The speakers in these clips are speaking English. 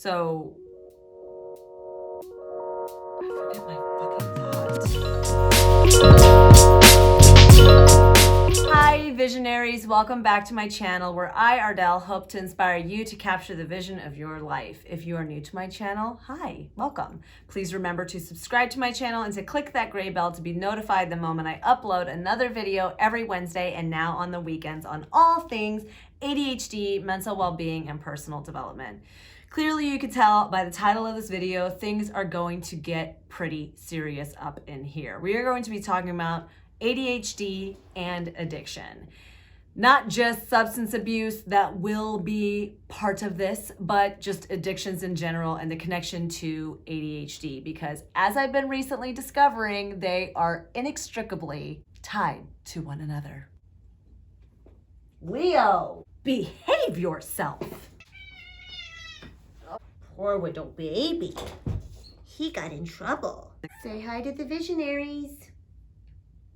So, I forget my fucking thoughts. Hi, visionaries. Welcome back to my channel where I, Ardell, hope to inspire you to capture the vision of your life. If you are new to my channel, hi, welcome. Please remember to subscribe to my channel and to click that gray bell to be notified the moment I upload another video every Wednesday and now on the weekends on all things ADHD, mental well-being, and personal development. Clearly, you can tell by the title of this video, things are going to get pretty serious up in here. We are going to be talking about ADHD and addiction. Not just substance abuse that will be part of this, but just addictions in general and the connection to ADHD, because as I've been recently discovering, they are inextricably tied to one another. Leo, behave yourself. Poor little baby. He got in trouble. Say hi to the visionaries.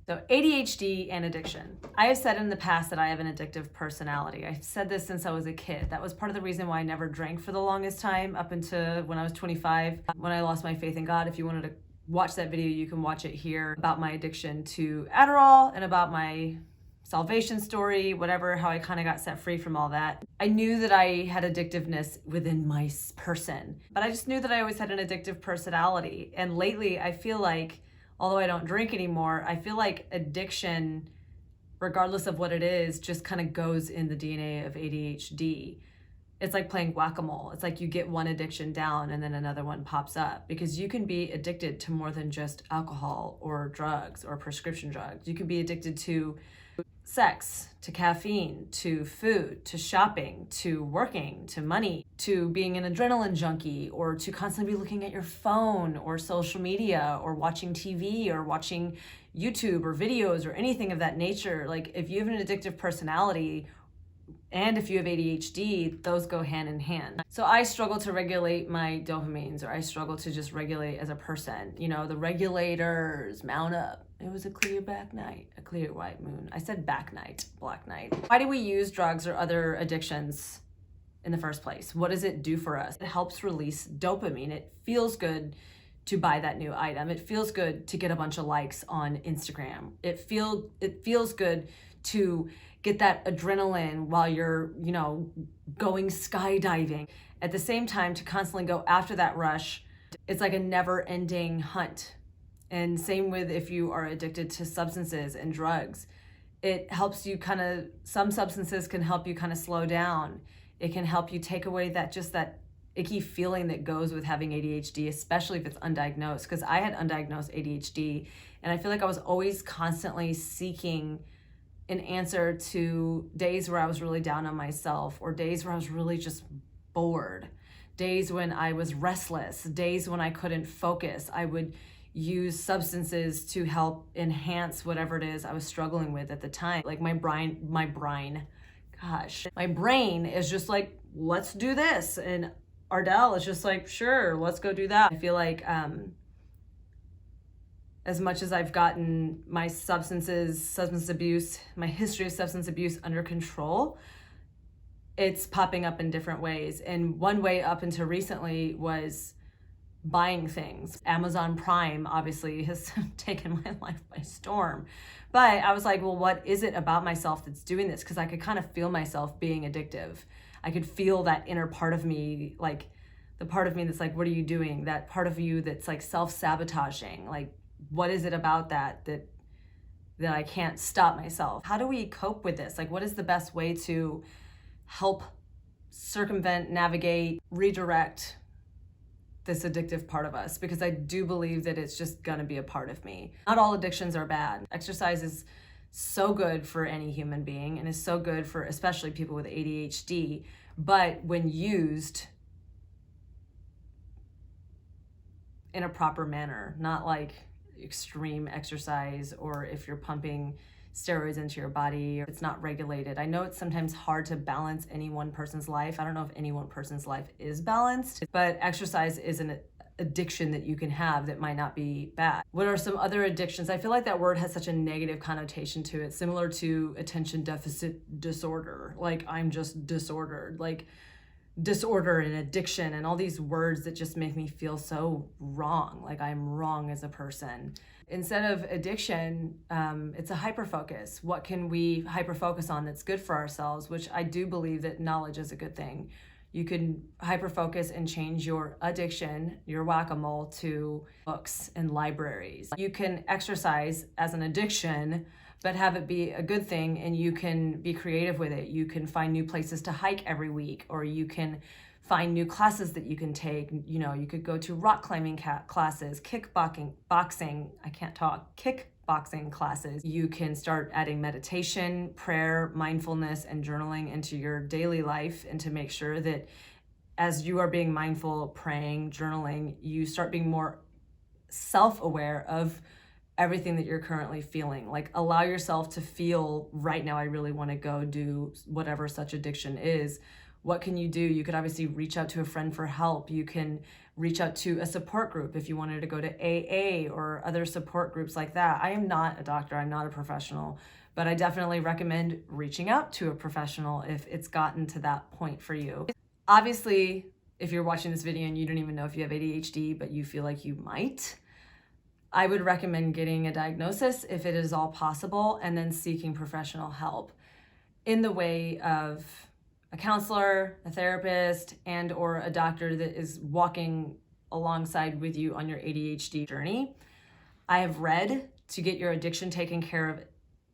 So ADHD and addiction. I have said in the past that I have an addictive personality. I've said this since I was a kid. That was part of the reason why I never drank for the longest time up until when I was 25, when I lost my faith in God. If you wanted to watch that video, you can watch it here about my addiction to Adderall and about my salvation story, whatever, how I kind of got set free from all that. I knew that I had addictiveness within my person, but I just knew that I always had an addictive personality. And lately I feel like, although I don't drink anymore, I feel like addiction, regardless of what it is, just kind of goes in the DNA of ADHD. It's like playing whack-a-mole. It's like you get one addiction down and then another one pops up, because you can be addicted to more than just alcohol or drugs or prescription drugs. You can be addicted to sex, to caffeine, to food, to shopping, to working, to money, to being an adrenaline junkie, or to constantly be looking at your phone or social media or watching TV or watching YouTube or videos or anything of that nature. Like, if you have an addictive personality and if you have ADHD, those go hand in hand. So I struggle to regulate my dopamines, or I struggle to just regulate as a person. You know, the regulators mount up. It was a clear back night, a clear white moon. I said back night, black night. Why do we use drugs or other addictions in the first place? What does it do for us? It helps release dopamine. It feels good to buy that new item. It feels good to get a bunch of likes on Instagram. It feels good to get that adrenaline while you're, going skydiving. At the same time, to constantly go after that rush, it's like a never-ending hunt. And same with if you are addicted to substances and drugs. It helps you some substances can help you kind of slow down. It can help you take away that icky feeling that goes with having ADHD, especially if it's undiagnosed, because I had undiagnosed ADHD, and I feel like I was always constantly seeking an answer to days where I was really down on myself, or days where I was really just bored, days when I was restless, days when I couldn't focus. I would use substances to help enhance whatever it is I was struggling with at the time. Like my brain is just like, let's do this. And Ardell is just like, sure, let's go do that. I feel like as much as I've gotten my substance abuse, my history of substance abuse under control, it's popping up in different ways. And one way up until recently was buying things. Amazon Prime obviously has taken my life by storm. But I was like, well, what is it about myself that's doing this? Because I could kind of feel myself being addictive. I could feel that inner part of me, like the part of me that's like, what are you doing? That part of you that's like self-sabotaging. Like, what is it about that I can't stop myself? How do we cope with this? Like, what is the best way to help circumvent, navigate, redirect this addictive part of us? Because I do believe that it's just gonna be a part of me. Not all addictions are bad. Exercise is so good for any human being and is so good for especially people with ADHD, but when used in a proper manner, not like extreme exercise, or if you're pumping steroids into your body, or it's not regulated. I know it's sometimes hard to balance any one person's life. I don't know if any one person's life is balanced, but exercise is an addiction that you can have that might not be bad. What are some other addictions? I feel like that word has such a negative connotation to it, similar to attention deficit disorder. Like, I'm just disordered. Like, disorder and addiction and all these words that just make me feel so wrong, like I'm wrong as a person. Instead of addiction, it's a hyperfocus. What can we hyperfocus on that's good for ourselves? Which I do believe that knowledge is a good thing. You can hyperfocus and change your addiction, your whack-a-mole, to books and libraries. You can exercise as an addiction, but have it be a good thing, and you can be creative with it. You can find new places to hike every week, or you can find new classes that you can take. You know, you could go to rock climbing classes, kickboxing classes. You can start adding meditation, prayer, mindfulness, and journaling into your daily life, and to make sure that as you are being mindful, praying, journaling, you start being more self-aware of everything that you're currently feeling. Like, allow yourself to feel, right now I really want to go do whatever such addiction is. What can you do? You could obviously reach out to a friend for help. You can reach out to a support group if you wanted to go to AA or other support groups like that. I am not a doctor, I'm not a professional, but I definitely recommend reaching out to a professional if it's gotten to that point for you. Obviously, if you're watching this video and you don't even know if you have ADHD, but you feel like you might, I would recommend getting a diagnosis if it is all possible, and then seeking professional help in the way of a counselor, a therapist, and or a doctor that is walking alongside with you on your ADHD journey. I have read to get your addiction taken care of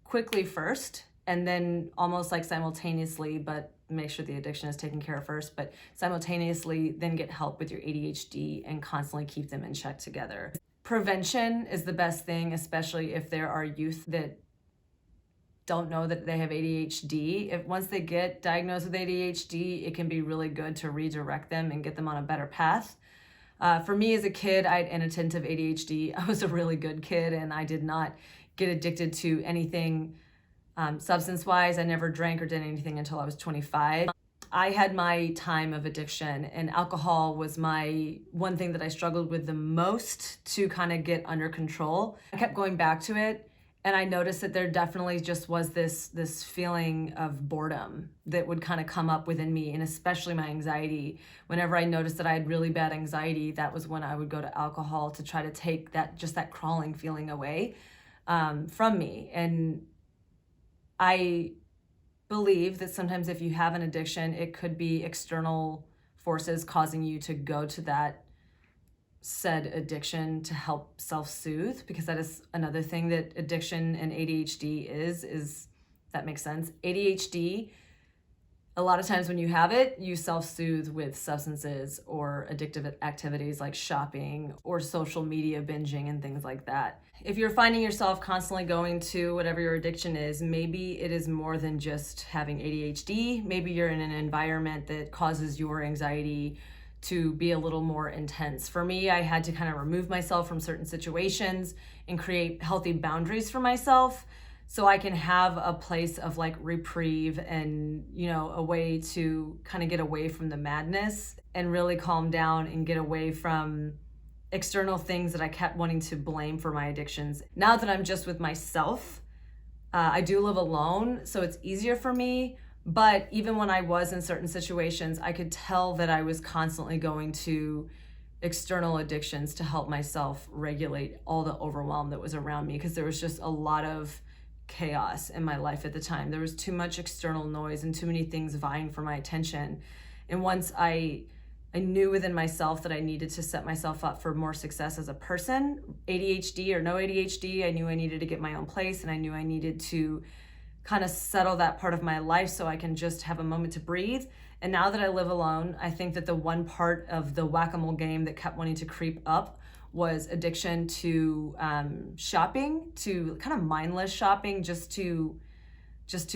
quickly first, and then almost like simultaneously, but make sure the addiction is taken care of first, but simultaneously then get help with your ADHD and constantly keep them in check together. Prevention is the best thing, especially if there are youth that don't know that they have ADHD. If once they get diagnosed with ADHD, it can be really good to redirect them and get them on a better path. For me as a kid, I had inattentive ADHD. I was a really good kid, and I did not get addicted to anything substance-wise. I never drank or did anything until I was 25. I had my time of addiction, and alcohol was my one thing that I struggled with the most to kind of get under control. I kept going back to it, and I noticed that there definitely just was this feeling of boredom that would kind of come up within me, and especially my anxiety. Whenever I noticed that I had really bad anxiety, that was when I would go to alcohol to try to take that crawling feeling away from me. And I believe that sometimes if you have an addiction, it could be external forces causing you to go to that said addiction to help self-soothe, because that is another thing that addiction and ADHD is that makes sense. ADHD, a lot of times when you have it, you self-soothe with substances or addictive activities like shopping or social media binging and things like that. If you're finding yourself constantly going to whatever your addiction is, maybe it is more than just having ADHD. Maybe you're in an environment that causes your anxiety to be a little more intense. For me, I had to kind of remove myself from certain situations and create healthy boundaries for myself, so I can have a place of like reprieve and, you know, a way to kind of get away from the madness and really calm down and get away from external things that I kept wanting to blame for my addictions. Now that I'm just with myself, I do live alone, so it's easier for me. But even when I was in certain situations, I could tell that I was constantly going to external addictions to help myself regulate all the overwhelm that was around me, because there was just a lot of chaos in my life at the time. There was too much external noise and too many things vying for my attention. And once I knew within myself that I needed to set myself up for more success as a person, ADHD or no ADHD, I knew I needed to get my own place, and I knew I needed to kind of settle that part of my life so I can just have a moment to breathe. And now that I live alone, I think that the one part of the whack-a-mole game that kept wanting to creep up was addiction to shopping, to kind of mindless shopping, just to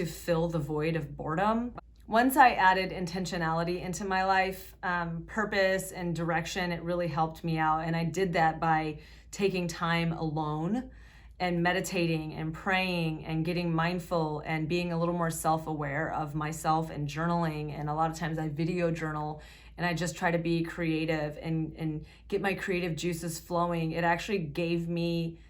fill the void of boredom. Once I added intentionality into my life, purpose and direction, it really helped me out. And I did that by taking time alone and meditating and praying and getting mindful and being a little more self-aware of myself and journaling. And a lot of times I video journal, and I just try to be creative and get my creative juices flowing. It actually gave me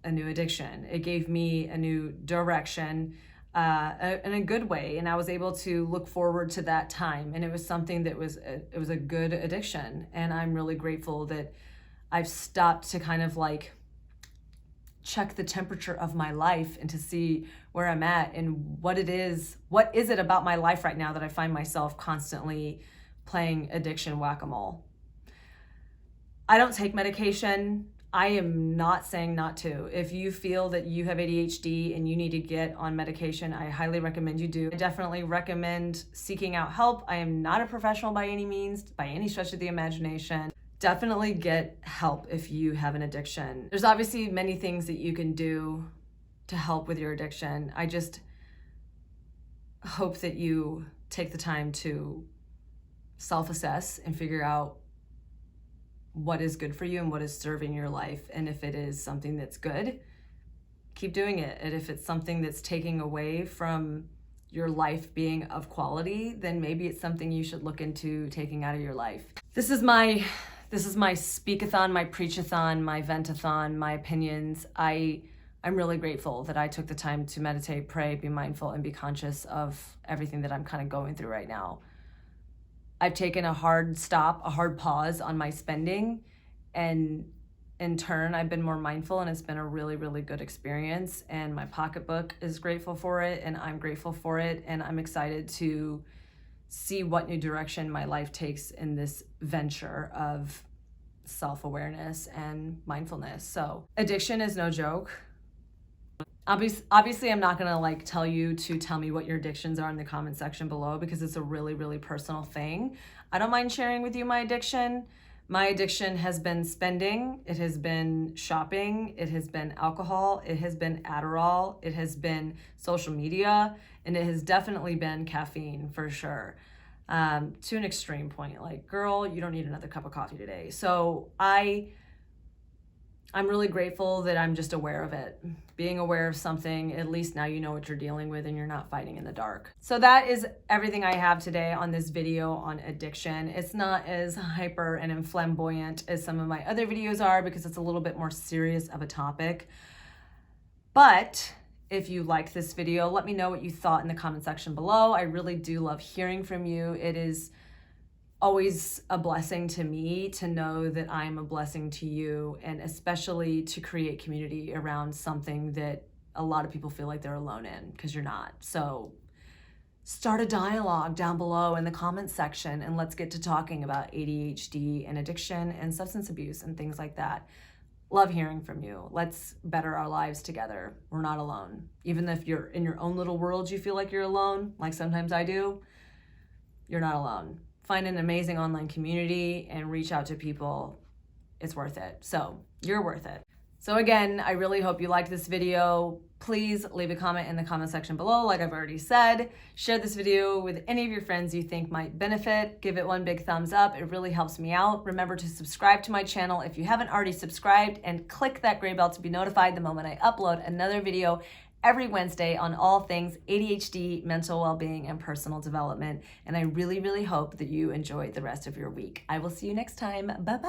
a new addiction. It gave me a new direction. in a good way, and I was able to look forward to that time, and it was something that was a good addiction, and I'm really grateful that I've stopped to kind of like check the temperature of my life and to see where I'm at and what is it about my life right now that I find myself constantly playing addiction whack-a-mole. I don't take medication. I am not saying not to. If you feel that you have ADHD and you need to get on medication, I highly recommend you do. I definitely recommend seeking out help. I am not a professional by any means, by any stretch of the imagination. Definitely get help if you have an addiction. There's obviously many things that you can do to help with your addiction. I just hope that you take the time to self-assess and figure out what is good for you and what is serving your life. And if it is something that's good, keep doing it. And if it's something that's taking away from your life being of quality, then maybe it's something you should look into taking out of your life. This is my speak-a-thon, my preach-a-thon, my vent-a-thon, my opinions. I'm really grateful that I took the time to meditate, pray, be mindful, and be conscious of everything that I'm kind of going through right now. I've taken a hard stop, a hard pause on my spending, and in turn, I've been more mindful, and it's been a really, really good experience. And my pocketbook is grateful for it, and I'm grateful for it, and I'm excited to see what new direction my life takes in this venture of self-awareness and mindfulness. So addiction is no joke. Obviously, I'm not gonna like tell you to tell me what your addictions are in the comment section below because it's a really, really personal thing. I don't mind sharing with you my addiction. My addiction has been spending, it has been shopping, it has been alcohol, it has been Adderall, it has been social media, and it has definitely been caffeine for sure. To an extreme point, like, girl, you don't need another cup of coffee today. So I'm really grateful that I'm just aware of it. Being aware of something, at least now you know what you're dealing with and you're not fighting in the dark. So that is everything I have today on this video on addiction. It's not as hyper and flamboyant as some of my other videos are because it's a little bit more serious of a topic. But if you liked this video, let me know what you thought in the comment section below. I really do love hearing from you. It is always a blessing to me to know that I'm a blessing to you, and especially to create community around something that a lot of people feel like they're alone in, because you're not. So start a dialogue down below in the comments section and let's get to talking about ADHD and addiction and substance abuse and things like that. Love hearing from you. Let's better our lives together. We're not alone. Even if you're in your own little world, you feel like you're alone, like sometimes I do, you're not alone. Find an amazing online community and reach out to people. It's worth it. So you're worth it. So again, I really hope you liked this video. Please leave a comment in the comment section below, like I've already said. Share this video with any of your friends you think might benefit. Give it one big thumbs up. It really helps me out. Remember to subscribe to my channel if you haven't already subscribed, and click that gray bell to be notified the moment I upload another video every Wednesday on all things ADHD, mental well-being, and personal development. And I really, really hope that you enjoy the rest of your week. I will see you next time. Bye-bye.